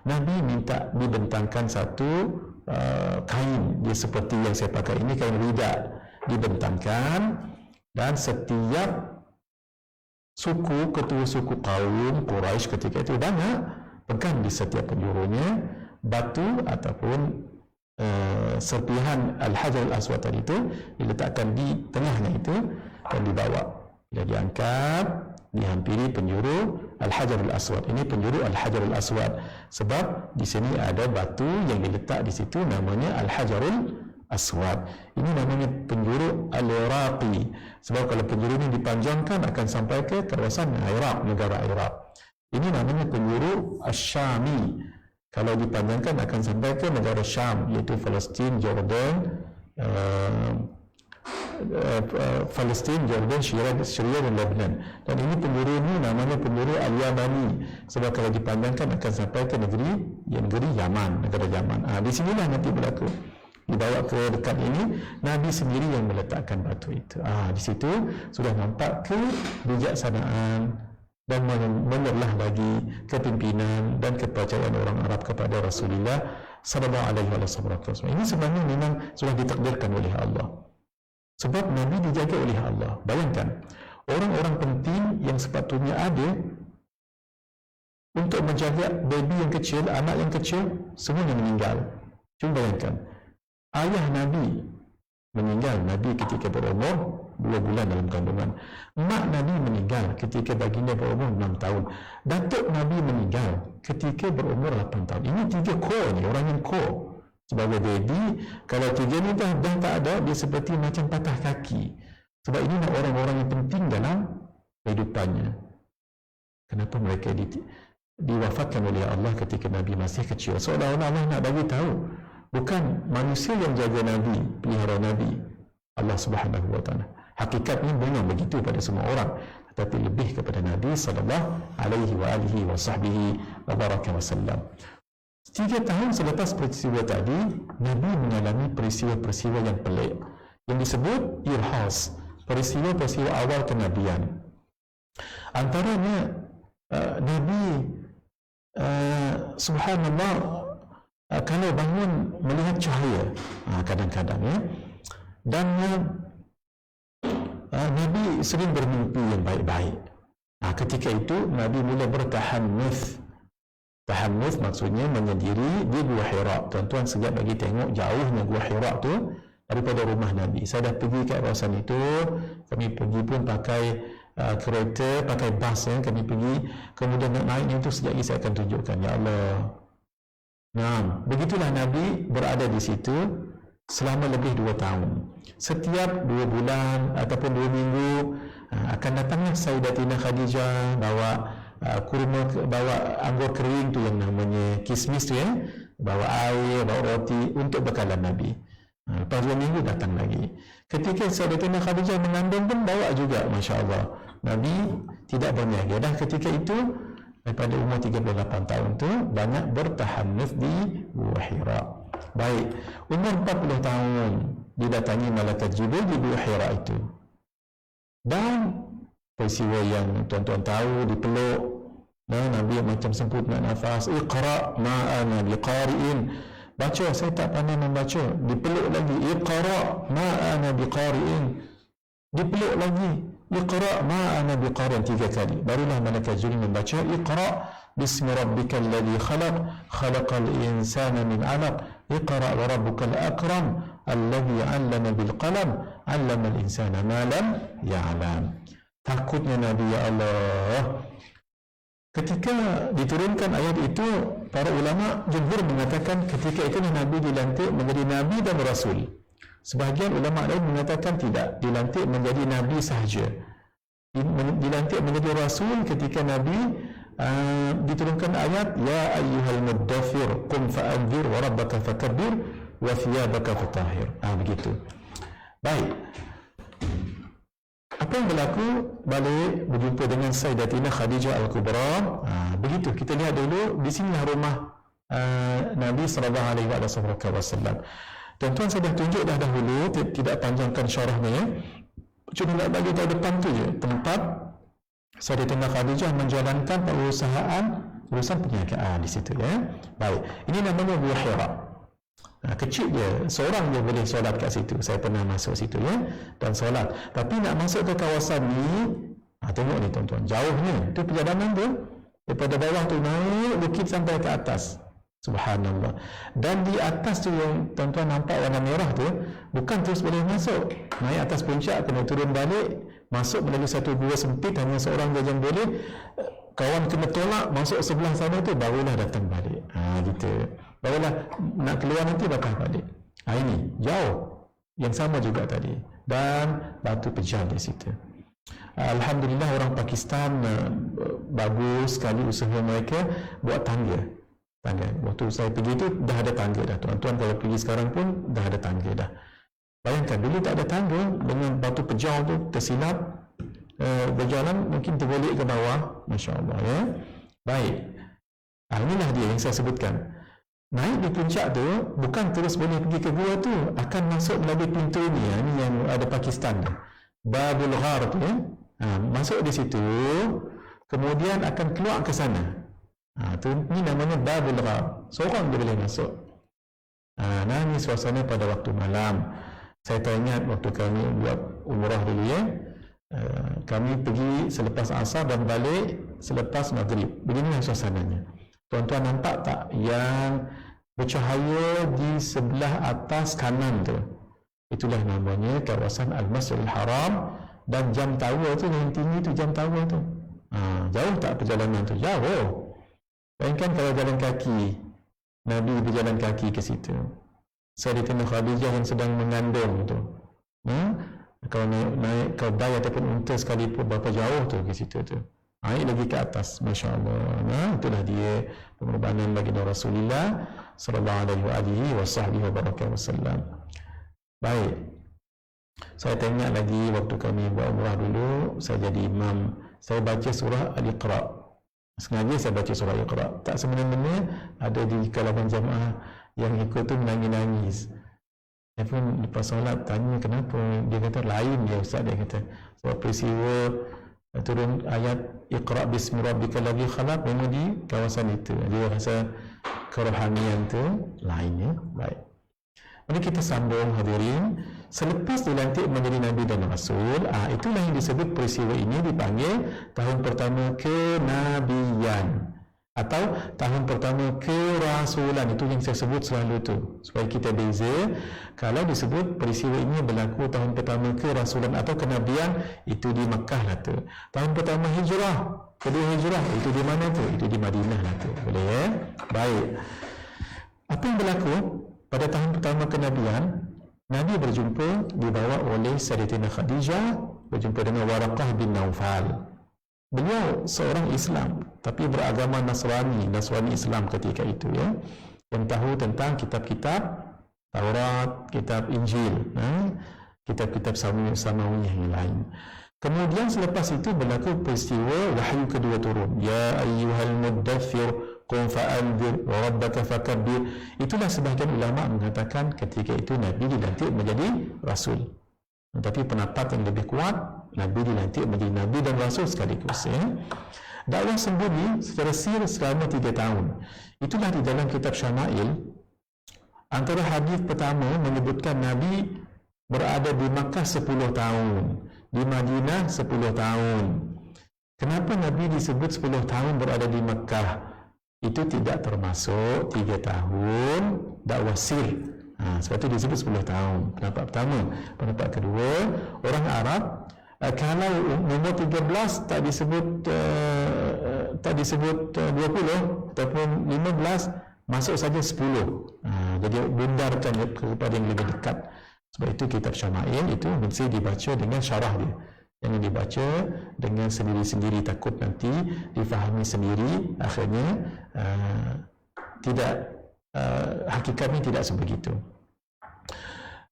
Nabi minta dibentangkan satu kain, dia seperti yang saya pakai ini, kain rida, dibentangkan, dan setiap suku, ketua suku kaum Quraisy ketika itu banyak, pegang di setiap penjurunya batu ataupun serpihan Al-Hajar Al-Aswad itu diletakkan di tengahnya itu dan dibawa, dia diangkat, dihampiri penjuru Al-Hajar Al-Aswad. Ini penjuru Al-Hajar Al-Aswad sebab di sini ada batu yang diletak di situ namanya Al-Hajarul Aswad. Ini namanya penjuru Al-Iraqi. Sebab kalau penjuru ini dipanjangkan akan sampai ke kawasan Iraq, negara Iraq. Ini namanya penjuru Asyami. Kalau dipanjangkan akan sampai ke negara Syam, iaitu Palestin, Jordan, Syria dan Lebanon. Dan ini penjuru ini namanya penjuru Al-Yamani. Sebab kalau dipanjangkan akan sampai ke negeri Yaman, negara Yaman. Di sinilah nanti berlaku. Dibawa ke dekat ini, Nabi sendiri yang meletakkan batu itu. Di situ sudah nampak kebijaksanaan dan menyerlah lagi kepimpinan dan kepercayaan orang Arab kepada Rasulullah SAW. Ini sebenarnya memang sudah ditakdirkan oleh Allah. Sebab Nabi dijaga oleh Allah. Bayangkan, orang-orang penting yang sepatutnya ada untuk menjaga baby yang kecil, anak yang kecil, semuanya meninggal. Cuma bayangkan, ayah Nabi meninggal, Nabi ketika berumur 2 bulan dalam kandungan. Mak Nabi meninggal ketika baginda berumur 6 tahun. Datuk Nabi meninggal ketika berumur 8 tahun. Ini 3 core ni, orang yang core. Sebagai baby, kalau 3 ni dah tak ada, dia seperti macam patah kaki. Sebab ini orang-orang yang penting dalam kehidupannya. Kenapa mereka diwafatkan oleh Allah ketika Nabi masih kecil? Seolah-olah Allah nak bagi tahu, bukan manusia yang jaga Nabi, pelihara Nabi, Allah Subhanahu wa taala. Hakikatnya memang begitu pada semua orang, tetapi lebih kepada Nabi sallallahu alaihi wa alihi wa sahbihi wa baraka wasallam. 3 tahun selepas peristiwa tadi, Nabi mengalami peristiwa-peristiwa yang pelik yang disebut irhas, peristiwa-peristiwa awal kenabian. Antaranya Nabi subhanallah kalau bangun melihat cahaya kadang-kadang dan Nabi sering bermimpi yang baik-baik. Ketika itu Nabi mula bertahannuth. Tahannuth maksudnya menyendiri di Gua Hira. Tuan-tuan sekejap lagi tengok jauhnya Gua Hira tu daripada rumah Nabi. Saya dah pergi ke kawasan itu. Kami pergi pun pakai kereta, pakai bas kami pergi. Kemudian nak naik itu sekejap lagi saya akan tunjukkan. Ya Allah. Begitulah Nabi berada di situ selama lebih 2 tahun. Setiap 2 bulan ataupun 2 minggu akan datanglah Sayyidatina Khadijah bawa kurma, bawa anggur kering tu yang namanya kismis tu ya, bawa air, bawa roti untuk bekalan Nabi. Lepas 2 minggu datang lagi. Ketika Sayyidatina Khadijah mengandung pun bawa juga, Masya Allah. Nabi tidak berniaga. Dah ketika itu daripada umur 38 tahun tu banyak bertahanuf di Gua Hira. Baik, umur 40 tahun didatangi malaikat Jibril di Gua Hira itu. Dan peristiwa yang tuan-tuan tahu, dipeluk Nabi macam semput nak nafas, iqra ma ana biqari'in, baca, saya tak pandai membaca. Dipeluk lagi, iqra ma ana biqari'in, dipeluk lagi, iqra ma ana biqari'in, 3 kali. Barulah malaikat Jibril membaca, iqra bismi rabbikal ladzi khalaq, khalaqal insana min 'alaq, iqra wa rabbukal akram alladzi 'allama bil qalam 'allamal insana ma lam ya'lam. Takutnya Nabi, ya Allah. Ketika diturunkan ayat itu, para ulama jumhur mengatakan ketika itu Nabi dilantik menjadi Nabi dan Rasul. Sebahagian ulama lain mengatakan tidak, dilantik menjadi Nabi sahaja. Dilantik menjadi Rasul ketika Nabi diturunkan ayat, ya ayyuhal muddathir qum fa'anzir wa rabbaka fakabbir wa thiyabaka fatahhir. Begitu. Baik. Apa yang berlaku balik berjumpa dengan Sayyidatina Khadijah Al-Kubra. Begitu, kita lihat dulu di sinilah rumah Nabi sallallahu alaihi wasallam. Tuan-tuan saya dah tunjuk dah dahulu, tidak panjangkan syarahnya ya. Cuma nak bagi tahu depan tu je tempat Sayyidatina Khadijah menjalankan urusan perniagaan di situ ya. Baik, ini namanya Gua Hira. Kecil dia, seorang dia boleh solat kat situ. Saya pernah masuk situ ya, dan solat. Tapi nak masuk ke kawasan ni, tengok ni tuan-tuan, jauhnya tu perjalanan tu daripada bawah tu naik bukit sampai ke atas. Subhanallah. Dan di atas tu yang tuan-tuan nampak warna merah tu, bukan terus boleh masuk. Naik atas puncak, kena turun balik, masuk melalui satu gua sempit, hanya seorang saja yang boleh. Kawan kena tolak masuk sebelah sana tu, barulah datang balik. Gitu. Barulah nak keluar nanti bakal balik. Ini jauh, yang sama juga tadi. Dan batu pejal di situ. Alhamdulillah orang Pakistan bagus sekali usaha mereka buat tangga. Waktu saya pergi tu dah ada tangga dah. Tuan-tuan kalau pergi sekarang pun dah ada tangga dah. Bayangkan dulu tak ada tangga, dengan batu pejal tu tersilap, berjalan mungkin tergolek ke bawah. Masya Allah ya. Baik. Inilah dia yang saya sebutkan. Naik di puncak tu bukan terus boleh pergi ke gua tu, akan masuk melalui pintu ni. Ini yang ada Pakistan tu, Babul Ghar tu ya. Masuk di situ, kemudian akan keluar ke sana. Ini namanya Babul Ghar. Seorang dia boleh masuk. Nah, ini suasana pada waktu malam. Saya teringat waktu kami buat umrah dulu ya. Kami pergi selepas asar dan balik selepas maghrib. Beginilah suasananya. Tuan-tuan nampak tak yang bercahaya di sebelah atas kanan tu? Itulah namanya kawasan Al-Masjidil Haram. Dan jam tower tu yang tinggi tu, jam tower tu. Jauh tak perjalanan tu? Jauh. Bayangkan kalau jalan kaki, Nabi berjalan kaki ke situ. Sayyidatina Khadijah yang sedang mengandung tu. Kalau naik kerbau ataupun unta sekalipun, berapa jauh tu ke situ tu. Naik lagi ke atas, Masya Allah. Itulah dia pengorbanan baginda Rasulullah sallallahu alaihi wasallam. Baik, saya teringat lagi waktu kami buat umrah dulu, saya jadi imam, saya baca surah Al-Iqra. Sengaja saya baca surah Al-Iqra. Tak semena-mena ada di kalangan jamaah yang ikut tu menangis-nangis. Saya pun lepas solat tanya kenapa. Dia kata lain dia Ustaz, dia kata sebab peristiwa turun ayat Iqra bismi rabbikal ladzi khalaq memang di kawasan itu. Dia rasa kerohanian tu lainnya. Baik. Mari kita sambung hadirin. Selepas dilantik menjadi Nabi dan Rasul, itulah yang disebut peristiwa ini dipanggil tahun pertama kenabian atau tahun pertama kerasulan. Itu yang saya sebut selalu tu, supaya kita beza. Kalau disebut peristiwa ini berlaku tahun pertama kerasulan atau kenabian, itu di Makkah lah tu. Tahun pertama hijrah, kedua hijrah, itu di mana tu? Itu di Madinah lah tu. Boleh ya? Baik. Apa yang berlaku pada tahun pertama kenabian? Nabi berjumpa, dibawa oleh Sayyidatina Khadijah, berjumpa dengan Waraqah bin Naufal. beliau seorang Islam tapi beragama Nasrani Islam ketika itu, ya, yang tahu tentang kitab-kitab Taurat, kitab Injil, kitab-kitab Samawiyah yang lain. Kemudian selepas itu berlaku peristiwa wahyu kedua turun. Ya ayyuhal muddathir qum fa'anzir wa rabbaka fakabbir. Itulah sebahagian ulama mengatakan ketika itu Nabi dilantik menjadi Rasul. Tetapi pendapat yang lebih kuat, Nabi dilantik menjadi Nabi dan Rasul sekaligus, ya. Dakwah sembunyi secara sir selama 3 tahun. Itulah di dalam kitab Syama'il. Antara hadis pertama menyebutkan Nabi berada di Makkah 10 tahun, di Madinah 10 tahun. Kenapa Nabi disebut 10 tahun berada di Makkah? Itu tidak termasuk 3 tahun dakwah sir. Sebab itu disebut 10 tahun. Pendapat pertama. Pendapat kedua, orang Arab kalau nombor 13 tak disebut 20 ataupun 15, masuk saja 10. Jadi bundarkan kepada yang lebih dekat. Sebab itu kitab Syama'il itu mesti dibaca dengan syarah dia. Yang dibaca dengan sendiri-sendiri, takut nanti difahami sendiri, akhirnya hakikatnya tidak sebegitu.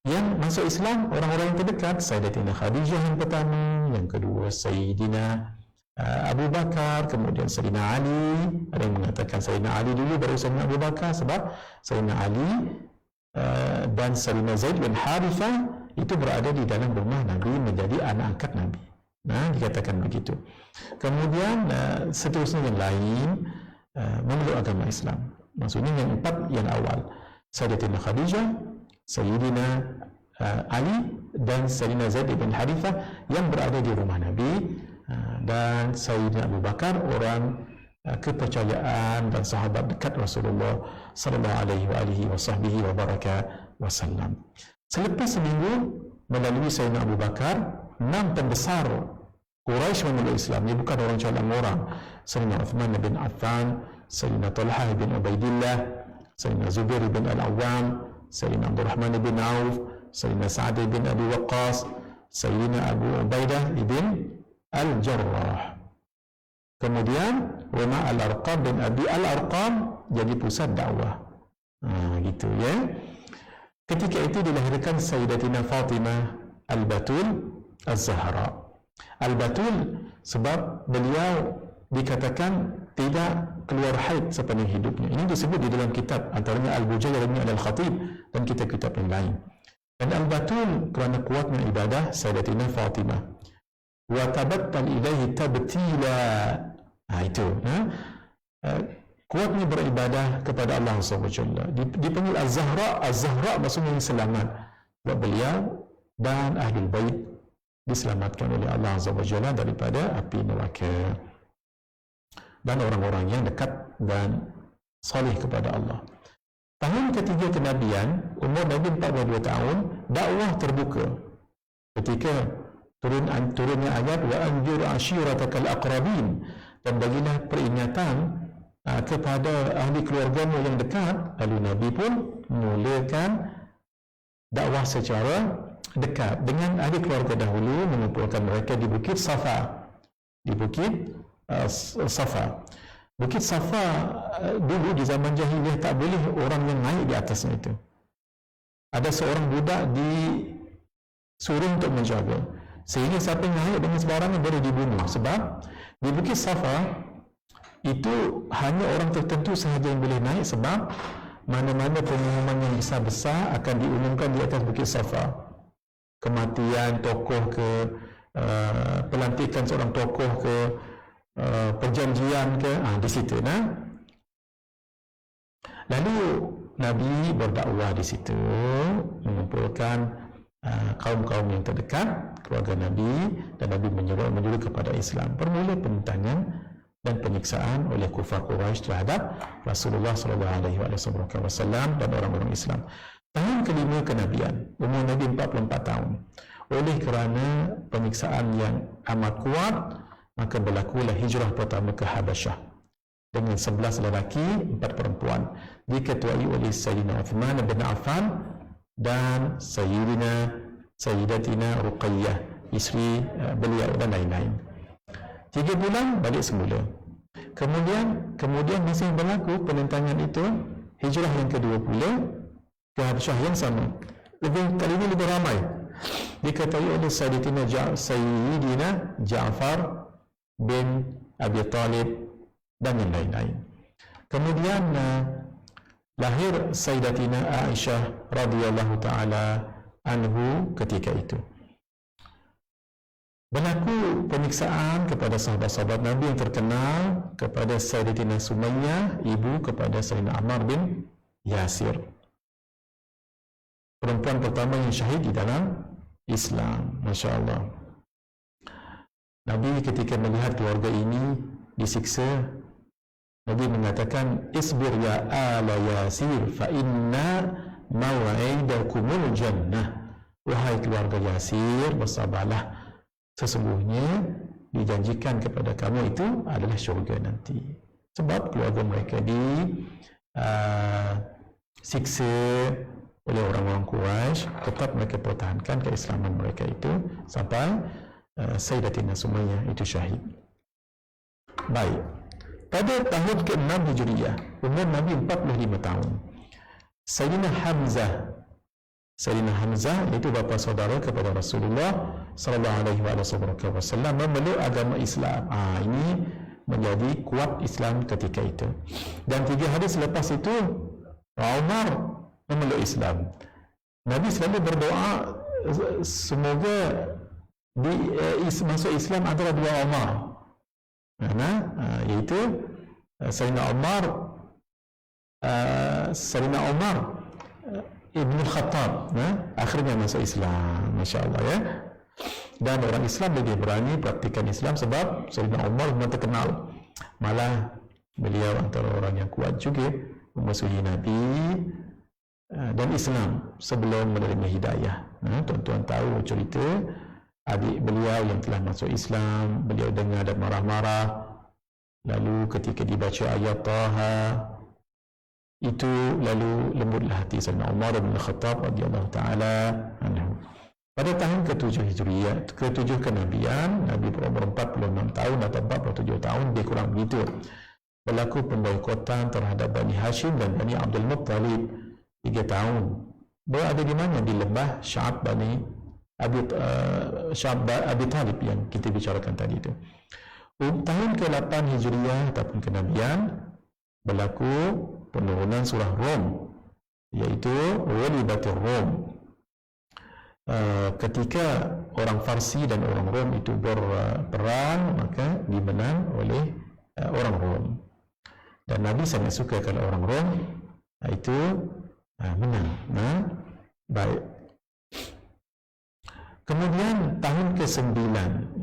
Yang masuk Islam orang-orang yang terdekat, Sayyidatina Khadijah yang pertama, yang kedua Sayyidina Abu Bakar, kemudian Sayyidina Ali. Ada yang mengatakan Sayyidina Ali dulu baru Sayyidina Abu Bakar, sebab Sayyidina Ali dan Sayyidina Zaid bin Harithah itu berada di dalam rumah Nabi menjadi anak angkat Nabi. Dikatakan begitu. Kemudian seterusnya yang lain memeluk agama Islam. Maksudnya yang 4 yang awal, Sayyidatina Khadijah, Sayyidina Ali dan Sayyidina Zaid bin Harithah yang berada di rumah Nabi, dan Sayyidina Abu Bakar orang kepercayaan dan sahabat dekat Rasulullah sallallahu alaihi wasallam. Selepas seminggu melalui Sayyidina Abu Bakar, 6 pembesar Quraisy memeluk Islam. Ini bukan orang calon orang. Sayyidina Uthman bin Affan, Sayyidina Talha bin Ubaidillah, Sayyidina Zubair bin Al-Awwam, Sayyidina Abdurrahman bin Auf, Sayyidina Sa'ad bin Abi Waqqas, Sayyidina Abu Ubaidah bin Al-Jarrah. Kemudian rumah Al-Arqam bin Abi Al-Arqam jadi pusat dakwah. Gitu, ya. Ketika itu dilahirkan Sayyidatina Fatimah Al-Batul Az-Zahra. Al-Batul sebab beliau dikatakan tidak keluar haid sepanjang hidupnya. Ini disebut di dalam kitab, antaranya Al-Bujayyah dan Al-Khatib dan kitab-kitab yang lain. Dan Al-Batul kerana kuatnya ibadah Sayyidatina Fatimah. Wa tabattal ilaihi tabtila. Itu. Kuatnya beribadah kepada Allah SWT. Dipanggil Az-Zahra. Az-Zahra maksudnya yang selamat. Sebab beliau dan Ahlul Bait diselamatkan oleh Allah SWT daripada api neraka. Dan orang-orang yang dekat dan salih kepada Allah. Tahun ketiga kenabian, umur Nabi 42 tahun, dakwah terbuka. Ketika turunnya ayat wa anjur ashiratakal aqrabin, dan bagilah peringatan kepada ahli keluargamu yang dekat. Lalu Nabi pun mulakan dakwah secara dekat dengan ahli keluarga dahulu, mengumpulkan mereka di Bukit Safa. Di Bukit Safa. Bukit Safa dulu di zaman jahiliyah tak boleh orang yang naik di atasnya itu. Ada seorang budak disuruh untuk menjaga. Sehingga siapa yang naik dengan sembarangan boleh dibunuh. Sebab di Bukit Safa itu hanya orang tertentu sahaja yang boleh naik, sebab mana-mana pengumuman yang besar-besar akan diumumkan di atas Bukit Safa. Kematian tokoh ke, pelantikan seorang tokoh ke, perjanjian ke, di situ. Lalu Nabi berdakwah di situ, mengumpulkan kaum-kaum yang terdekat, keluarga Nabi, dan Nabi menyuruh kepada Islam. Bermula penentangan dan penyiksaan oleh kufar Quraisy terhadap Rasulullah SAW dan orang-orang Islam. Tahun kelima kenabian, umur Nabi 44 tahun. Oleh kerana penyiksaan yang amat kuat, maka berlakulah hijrah pertama ke Habasyah dengan 11 lelaki, 4 perempuan, diketuai oleh Sayyidina Uthman bin Affan dan Sayyidatina Ruqayyah, isteri beliau, dan lain-lain. 3 bulan balik semula. Kemudian masih berlaku penentangan itu, hijrah yang kedua pula ke Habsyah yang sama. Kali ini lebih ramai. Dikatakan oleh Sayyidina Ja'far bin Abi Talib dan yang lain-lain. Kemudian lahir Sayyidatina Aisyah radhiyallahu taala anhu ketika itu. Berlaku penyiksaan kepada sahabat-sahabat Nabi yang terkenal, kepada Sayyidatina Sumayyah, ibu kepada Sayyidina Ammar bin Yasir, perempuan pertama yang syahid di dalam Islam. Masya Allah. Nabi ketika melihat keluarga ini disiksa, Nabi mengatakan, isbir ya ala Yasir fa inna maw'idakumul jannah. Wahai keluarga Yasir, bersabarlah, sesungguhnya dijanjikan kepada kamu itu adalah syurga nanti. Sebab keluarga mereka disiksa oleh orang-orang Quraisy, tetap mereka pertahankan keislaman mereka itu sampai Sayyidatina Sumayyah itu syahid. Baik, pada tahun ke-6 Hijriyah, umur Nabi 45 tahun, Sayyidina Hamzah iaitu bapa saudara kepada Rasulullah sallallahu alaihi wasallam memeluk agama Islam. Ini menjadi kuat Islam ketika itu. Dan 3 hari selepas itu Umar memeluk Islam. Nabi selalu berdoa semoga masuk Islam antara 2 Umar. Iaitu Sayyidina Umar Ibn Khattab, akhirnya masuk Islam, Masya Allah ya. Dan orang Islam lebih berani praktikan Islam sebab Sayyidina Umar memang terkenal, malah beliau antara orang yang kuat juga memusuhi Nabi dan Islam sebelum menerima hidayah. Tuan-tuan tahu cerita adik beliau yang telah masuk Islam, beliau dengar dan marah-marah, lalu ketika dibaca ayat Taha itu, lalu lembutlah hati Sayyidina Umar bin Khattab radhiyallahu taala anhu. Pada tahun ke-7 Hijriyah, ke-7 kenabian, Nabi berumur 46 tahun atau 47 tahun, dia kurang begitu. Berlaku pemboikotan terhadap Bani Hashim dan Bani Abdul Muttalib 3 tahun. Berada di mana? Di lembah Sya'ab Abi Talib yang kita bicarakan tadi itu. Tahun ke-8 Hijriyah ataupun kenabian, berlaku penurunan surah Rom, iaitu Walibatul Rom. Ketika orang Farsi dan orang Rom itu berperang, maka dimenang oleh orang Rom. Dan Nabi sangat suka kalau orang Rom itu menang. Baik. Kemudian tahun ke-9,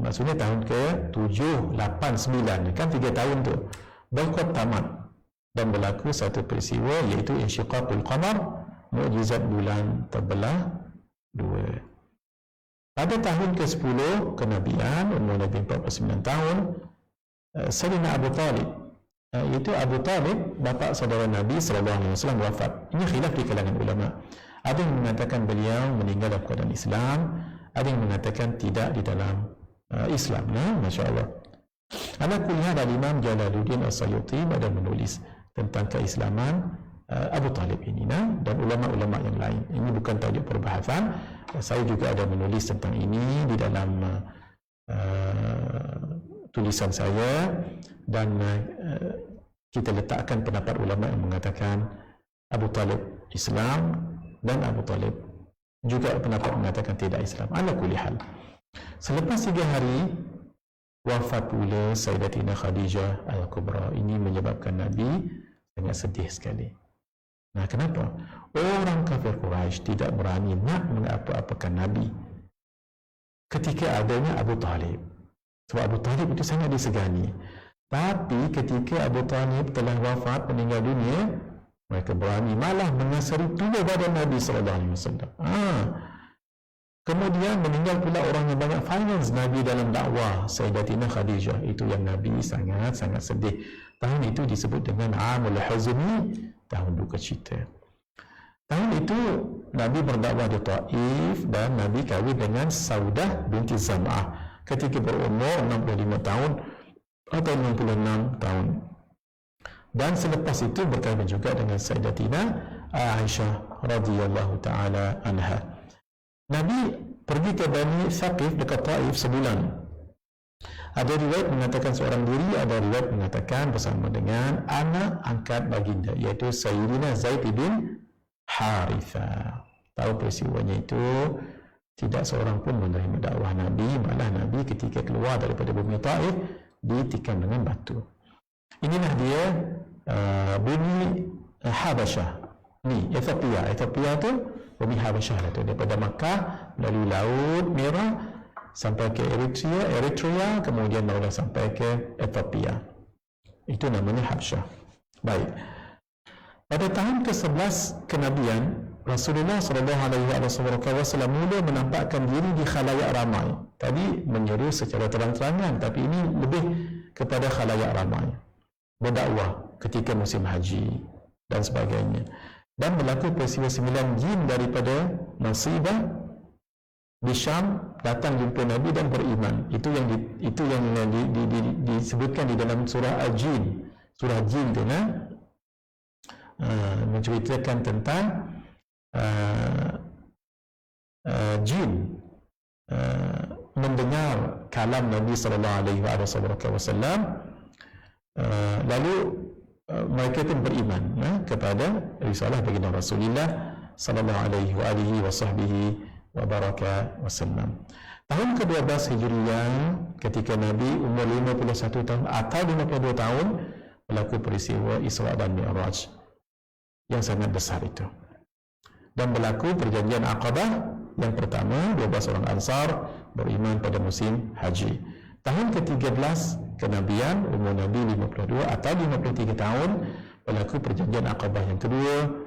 maksudnya tahun ke-7, 8, 9, kan 3 tahun tu, boikot tamat. Dan berlaku satu peristiwa, iaitu insyiqaqul qamar, mukjizat bulan terbelah 2. Pada tahun ke-10 kenabian, umur Nabi 49 tahun, Sayyidina Abu Talib, iaitu Abu Talib, bapa saudara Nabi SAW, wafat. Ini khilaf di kalangan ulama. Ada yang mengatakan beliau meninggal dalam keadaan Islam, ada yang mengatakan tidak di dalam Islam. Masya Allah. Ala kulliha Imam Jalaluddin As-Sayuti ada menulis tentang keislaman Abu Talib ini, dan ulama-ulama yang lain. Ini bukan tajuk perbahasan. Saya juga ada menulis tentang ini di dalam tulisan saya, dan kita letakkan pendapat ulama yang mengatakan Abu Talib Islam dan Abu Talib juga pendapat mengatakan tidak Islam. Ala kulli hal, selepas 3 hari wafat pula Sayyidatina Khadijah Al-Kubra. Ini menyebabkan Nabi sangat sedih sekali. Nah, kenapa? Orang kafir Quraisy tidak berani nak mengapa-apakan Nabi ketika adanya Abu Talib. Sebab Abu Talib itu sangat disegani. Tapi ketika Abu Talib telah wafat, meninggal dunia, mereka berani malah mengasari tubuh badan Nabi SAW. Kemudian meninggal pula orang yang banyak finance Nabi dalam dakwah, Sayyidatina Khadijah. Itu yang Nabi sangat-sangat sedih. Tahun itu disebut dengan Amul Huzni, tahun duka cita. Tahun itu Nabi berdakwah di Taif dan Nabi kahwin dengan Saudah binti Zam'ah. Ketika berumur 65 tahun, atau 56 tahun. Dan selepas itu berkahwin juga dengan Sayyidatina Aisyah radhiyallahu taala anha. Nabi pergi ke Bani Thaqif dekat Taif sebulan. Ada riwayat mengatakan seorang diri, ada riwayat mengatakan bersama dengan anak angkat baginda, iaitu Sayyidina Zaid bin Harithah. Tahu peristiwanya itu, tidak seorang pun menerima dakwah Nabi, malah Nabi ketika keluar daripada bumi Taif ditikam dengan batu. Inilah dia bumi Habasyah. Ni Ethiopia. Ethiopia tu bumi Habasyah lah tu, daripada Makkah melalui Laut Merah sampai ke Eritrea, kemudian barulah sampai ke Ethiopia. Itu namanya Habasyah. Baik. Pada tahun ke-11 kenabian, Rasulullah SAW mula menampakkan diri di khalayak ramai. Tadi menyeru secara terang-terangan, tapi ini lebih kepada khalayak ramai. Berdakwah ketika musim haji dan sebagainya. Dan berlaku peristiwa 9 jin daripada Nasibah di Syam datang jumpa Nabi dan beriman. Itu yang disebutkan di dalam surah Al-Jin. Surah Jin tu menceritakan tentang jin mendengar kalam Nabi sallallahu alaihi wasallam, lalu mereka pun beriman kepada risalah baginda Rasulullah sallallahu alaihi wasallam. Tahun ke-12 Hijriah, ketika Nabi umur 51 tahun atau 52 tahun, berlaku peristiwa Isra dan Mi'raj yang sangat besar itu. Dan berlaku perjanjian Aqabah yang pertama, 12 orang Ansar beriman pada musim haji. Tahun ke-13 kenabian, umur Nabi 52 atau 53 tahun, berlaku perjanjian Aqabah yang kedua,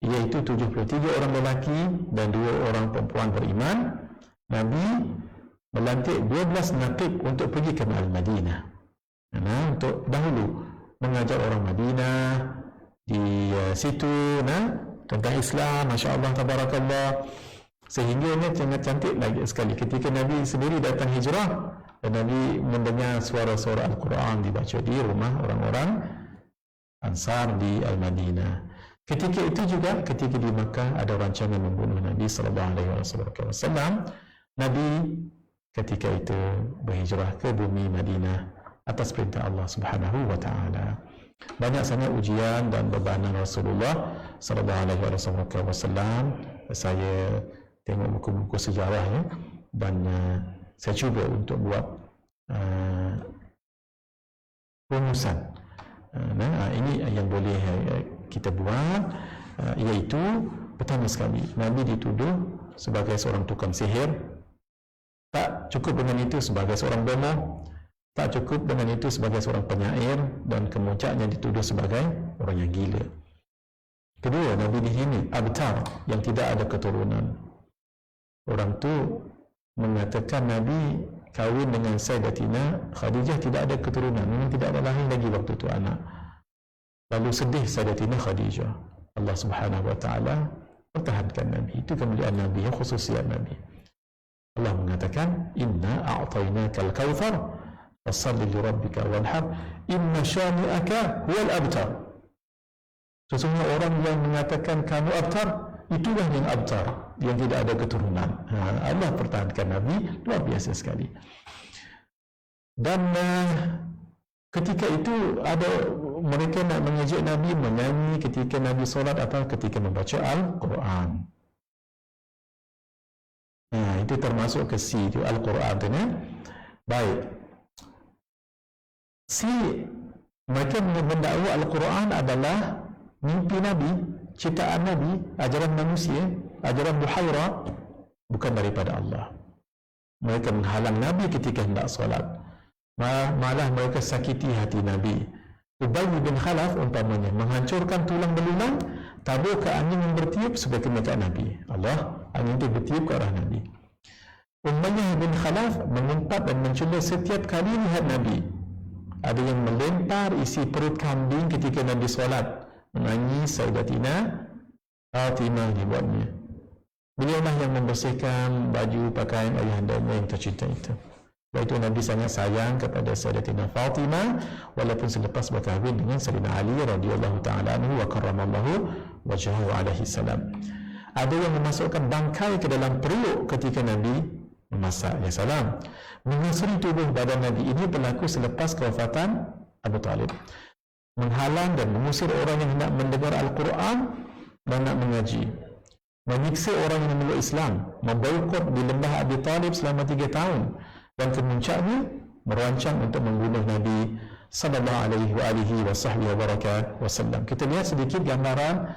iaitu 73 orang lelaki dan 2 orang perempuan beriman. Nabi melantik 12 naqib untuk pergi ke Al-Madinah, untuk dahulu mengajar orang Madinah di situ tentang Islam. Masya Allah, tabarakallah. Sehingga ini sangat cantik lagi sekali ketika Nabi sendiri datang hijrah dan Nabi mendengar suara-suara Al-Quran dibaca di rumah orang-orang Ansar di Al-Madinah. Ketika itu juga, ketika di Makkah ada rancangan membunuh Nabi SAW. Nabi ketika itu berhijrah ke bumi Madinah atas perintah Allah Subhanahu wa Ta'ala. Banyak sangat ujian dan bebanan Rasulullah SAW. Saya tengok buku-buku sejarah dan saya cuba untuk buat rumusan. Ini yang boleh kita buat, iaitu pertama sekali, Nabi dituduh sebagai seorang tukang sihir. Tak cukup dengan itu sebagai seorang bomoh, tak cukup dengan itu sebagai seorang penyair, dan kemuncaknya dituduh sebagai orang yang gila. Kedua, Nabi dihina, abtar, yang tidak ada keturunan. Orang tu mengatakan Nabi kahwin dengan Sayyidatina Khadijah tidak ada keturunan, memang tidak ada lahir lagi waktu tu anak. Lalu sedih Sayyidatina Khadijah. Allah Subhanahu wa Ta'ala pertahankan Nabi. Itu kemuliaan Nabi, yang khususiat Nabi. Allah mengatakan, inna a'tainakal kautsar fasalli li rabbika wanhar inna syani'aka huwal abtar. Sesungguhnya orang yang mengatakan kamu abtar, itulah yang abtar, yang tidak ada keturunan. Allah pertahankan Nabi, luar biasa sekali. Dan ketika itu ada mereka nak mengejek Nabi menyanyi ketika Nabi solat atau ketika membaca Al-Quran. Itu termasuk ke si itu Al-Quran tu. Baik. Mereka mendakwa Al-Quran adalah mimpi Nabi, ciptaan Nabi, ajaran manusia, ajaran buhaira, bukan daripada Allah. Mereka menghalang Nabi ketika hendak solat. Malah mereka sakiti hati Nabi. Ubay bin Khalaf umpamanya menghancurkan tulang belulang, tabur ke angin yang bertiup supaya kena kat Nabi. Allah, angin itu bertiup ke arah Nabi. Umayyah bin Khalaf mengumpat dan mencela setiap kali lihat Nabi. Ada yang melempar isi perut kambing ketika Nabi solat, menangis Sayyidatina Fatimah dibuatnya. Beliaulah yang membersihkan baju pakaian ayahandanya yang tercinta itu. Iaitu Nabi sangat sayang kepada Sayyidatina Fatimah walaupun selepas berkahwin dengan Sayyidina Ali radhiyallahu taala anhu wa karramallahu wajhahu alaihi salam. Ada yang memasukkan bangkai ke dalam periuk ketika Nabi memasak, ya salam. Menyusuri tubuh badan Nabi ini berlaku selepas kewafatan Abu Talib. Menghalang dan mengusir orang yang hendak mendengar Al-Quran dan nak mengaji. Menyiksa orang yang memeluk Islam, memboikot di lembah Abi Talib selama 3 tahun, dan kemuncaknya merancang untuk membunuh Nabi sallallahu alaihi wasallam. Kita lihat sedikit gambaran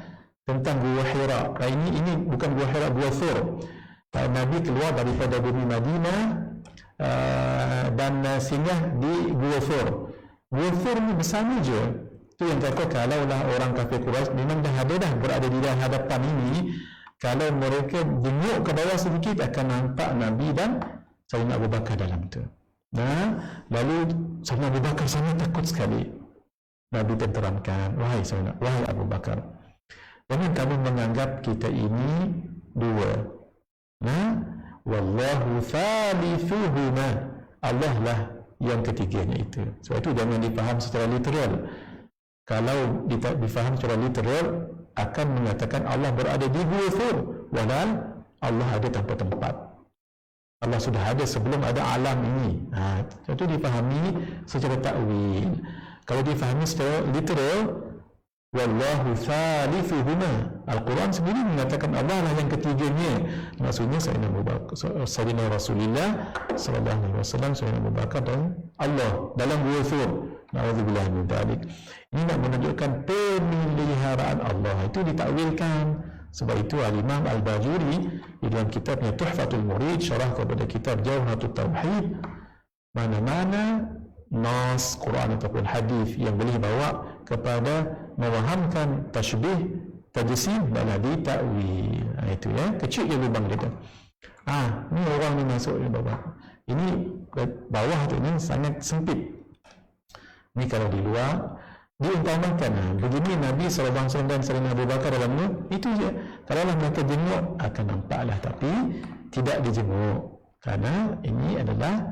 tentang Gua Hira. Ini bukan Gua Hira, Gua Thur. Nabi keluar daripada bumi Madinah dan singgah di Gua Thur. Gua Thur ni bersama je. Itu yang kata kalaulah orang kafir Quraisy memang dah ada dah berada di hadapan ini, kalau mereka jenguk ke bawah sedikit akan nampak Nabi dan Sayyidina Abu Bakar dalam itu. Nah, lalu Sayyidina Abu Bakar sangat takut sekali. Nabi tenteramkan, wahai Abu Bakar, jangan kamu menganggap kita ini dua. Nah, wallahu thalithuhuma, Allah lah yang ketiganya itu. Sebab itu jangan dipaham secara literal. Kalau difaham secara literal, akan mengatakan Allah berada di Gua Thur, walau Allah ada tanpa tempat. Allah sudah ada sebelum ada alam ini. Itu difahami secara takwil. Kalau difahami secara literal, wallahu thalithuhuma, Al-Quran sendiri mengatakan Allah lah yang ketiganya. Maksudnya Sayyidina Rasulullah sallallahu alaihi wasallam, Sayyidina Abu Bakar dan Allah dalam Gua Thur. Na'udzubillah min dzalik. Ini nak menunjukkan pemeliharaan Allah. Itu ditakwilkan. Sebab itu Al-Imam Al-Bajuri di dalam kitabnya Tuhfatul Murid, syarah kepada kitab Jawharatut Tauhid, mana-mana nas Quran ataupun hadis yang boleh bawa kepada mewahamkan tashbih, tajsim dan ditakwil. Itu ya, kecil je lubang dia. Ni orang ni masuk di bawah. Ini bawah tu ni sangat sempit. Ni kalau di luar diumpamakan begini Nabi SAW dan Sayyidina Abu Bakar dalam itu je. Kalaulah mereka jenguk akan nampaklah, tapi tidak dijenguk kerana ini adalah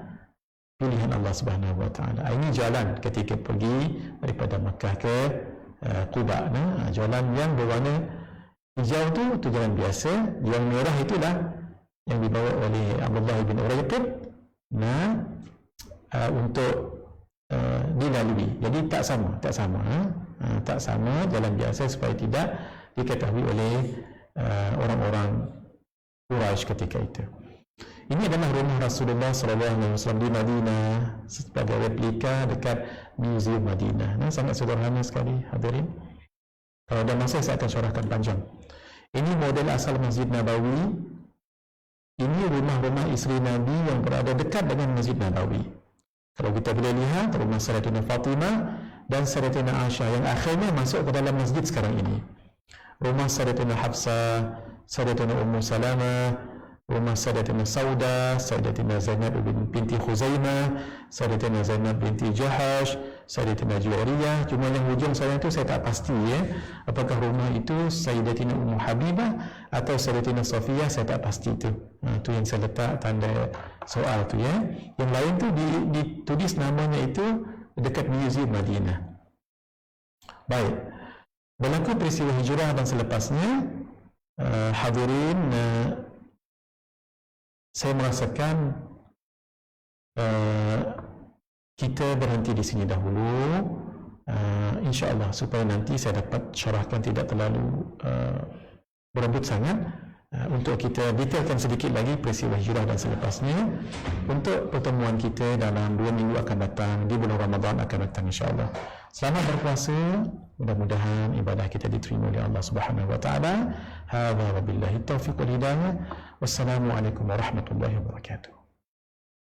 pilihan Allah Subhanahu Wa Taala. Ini jalan ketika pergi daripada Makkah ke Quba. Jalan yang berwarna hijau tu jalan biasa. Yang merah itulah yang dibawa oleh Abdullah bin Urayqib untuk dilalui. Jadi tak sama jalan biasa supaya tidak diketahui oleh orang-orang Quraisy ketika itu. Ini adalah rumah Rasulullah SAW di Madinah sebagai replika dekat Museum Madinah. Sangat sederhana sekali, hadirin. Kalau ada masa saya akan syarahkan panjang. Ini model asal Masjid Nabawi. Ini rumah-rumah isteri Nabi yang berada dekat dengan Masjid Nabawi. Kalau kita boleh lihat rumah Sayyidatina Fatimah dan Sayyidatina Aisyah yang akhirnya masuk ke dalam masjid sekarang ini. Rumah Sayyidatina Hafsah, Sayyidatina Ummu Salamah, rumah Sayyidatina Sauda, Sayyidatina Zainab binti Khuzaimah, Sayyidatina Zainab binti Jahash, Sayyidatina Juwairiyah. Cuma yang hujung saya itu saya tak pasti apakah rumah itu Sayyidatina Ummu Habibah atau Sayyidatina Safiyah, saya tak pasti itu. Itu yang saya letak tanda soal tu ya. Yang lain tu ditulis namanya itu dekat Museum Madinah. Baik. Berlaku peristiwa hijrah dan selepasnya, hadirin, saya merasakan kita berhenti di sini dahulu, insya-Allah, supaya nanti saya dapat syarahkan tidak terlalu berebut sangat, untuk kita detailkan sedikit lagi peristiwa hijrah dan selepasnya untuk pertemuan kita dalam 2 minggu akan datang di bulan Ramadan akan datang, insya-Allah. Selamat berpuasa, mudah-mudahan ibadah kita diterima oleh Allah Subhanahu Wa Taala. Hadza wabillahi taufiq wal hidayah. Wassalamualaikum warahmatullahi wabarakatuh.